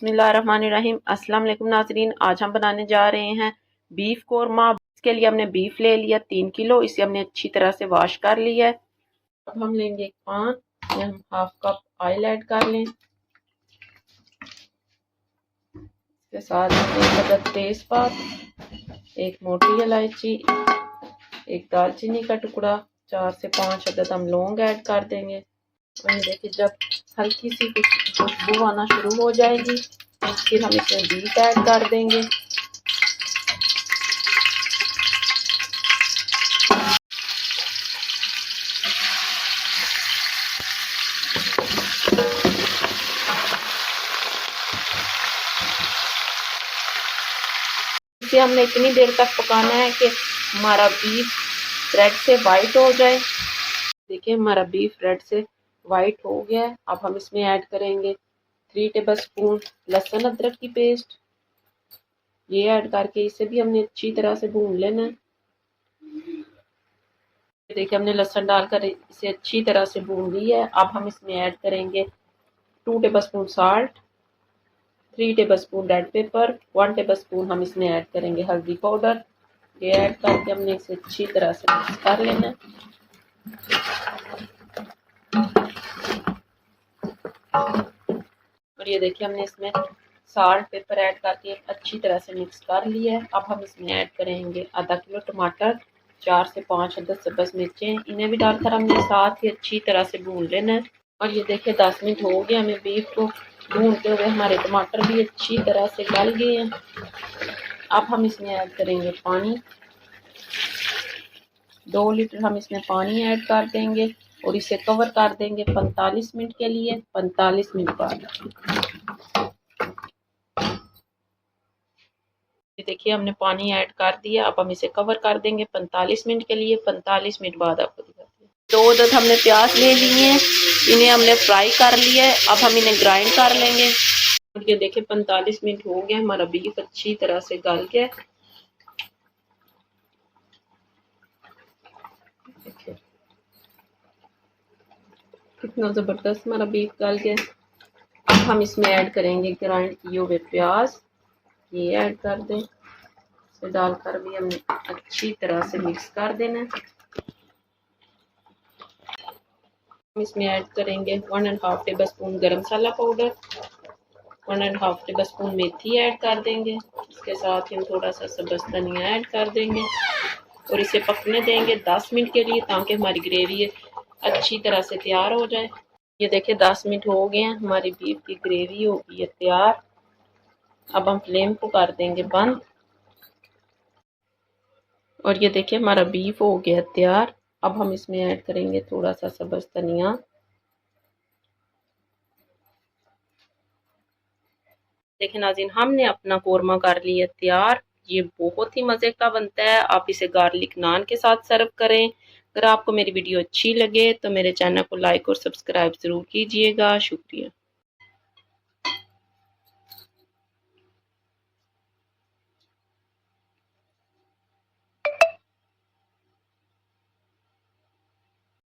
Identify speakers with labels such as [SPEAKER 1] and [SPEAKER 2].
[SPEAKER 1] बिस्मिल्लाहिर्रहमानिर्रहीम। अस्सलाम वालेकुम नाज़रीन, आज हम बनाने जा रहे हैं बीफ कोरमा। इसके लिए हमने बीफ ले लिया 3 किलो। इसे हमने अच्छी तरह से वॉश कर लिया है। अब हम लेंगे एक पान, हम हाफ कप ऑयल ऐड कर लें। इसके साथ एक अदद तेज़पात, एक मोटी इलायची, एक दालचीनी का टुकड़ा, 4 से 5 अदद हम लौंग ऐड कर देंगे। और देखिए जब हल्की सी खुशबू आना शुरू हो जाएगी फिर हम इसमें बीफ ऐड कर देंगे। इसे हमने इतनी देर तक पकाना है कि हमारा बीफ ब्रेड से वाइट हो जाए। देखिए हमारा बीफ ब्रेड से वाइट हो गया है। अब हम इसमें ऐड करेंगे 3 टेबल स्पून लहसुन अदरक की पेस्ट। ये ऐड करके इसे भी हमने अच्छी तरह से भून लेना है। देखिए हमने लहसुन डालकर इसे अच्छी तरह से भून लिया है। अब हम इसमें ऐड करेंगे 2 table spoon salt, 3 table spoon red pepper, 1 table spoon हम इसमें ऐड करेंगे हल्दी पाउडर। ये ऐड करके हमने इसे अच्छी तरह से मिक्स कर लेना है। और ये देखिए हमने इसमें साल्ट पेपर ऐड करके अच्छी तरह से मिक्स कर लिया है। अब हम इसमें ऐड करेंगे आधा किलो टमाटर, 4 से 5 अदद सब्ज़ मिर्चें, इन्हें भी डालकर हमने साथ ही अच्छी तरह से भून लेना है। और ये देखिए 10 मिनट हो गए हमें बीफ को भूनते हुए। हमारे टमाटर भी अच्छी तरह से गल गए हैं। अब हम इसमें ऐड करेंगे पानी, 2 लीटर हम इसमें पानी ऐड कर देंगे और इसे कवर कर देंगे 45 मिनट के लिए। 45 मिनट बाद देखिए हमने पानी ऐड कर दिया। अब हम इसे कवर कर देंगे 45 मिनट के लिए। 45 मिनट बाद आपको दिखाते हैं। 2 अदद हमने प्याज ले लिए हैं, इन्हें हमने फ्राई कर लिया है। अब हम इन्हें ग्राइंड कर लेंगे। और ये देखिए 45 मिनट हो गए, हमारा बीफ अच्छी तरह से गल गया। देखिए कितना ज़बरदस्त हमारा बीफ गल गया। अब हम इसमें ऐड करेंगे ग्राइंड किए हुए प्याज। ये ऐड कर दें। इसे डालकर भी हमने अच्छी तरह से मिक्स कर देना है। हम इसमें ऐड करेंगे 1.5 टेबल स्पून गरम मसाला पाउडर, 1.5 टेबल स्पून मेथी ऐड कर देंगे। इसके साथ ही हम थोड़ा सा सब्ज़ धनिया ऐड कर देंगे और इसे पकने देंगे 10 मिनट के लिए, ताकि हमारी ग्रेवी अच्छी तरह से तैयार हो जाए। ये देखिए 10 मिनट हो गए हैं, हमारी बीफ की ग्रेवी हो गई है तैयार। अब हम फ्लेम को कर देंगे बंद। और ये देखिए हमारा बीफ हो गया तैयार। अब हम इसमें ऐड करेंगे थोड़ा सा सब्ज़ धनिया। देखिए नाज़रीन हमने अपना कोरमा कर लिया तैयार। ये बहुत ही मज़े का बनता है। आप इसे गार्लिक नान के साथ सर्व करें। अगर आपको मेरी वीडियो अच्छी लगे तो मेरे चैनल को लाइक और सब्सक्राइब ज़रूर कीजिएगा। शुक्रिया।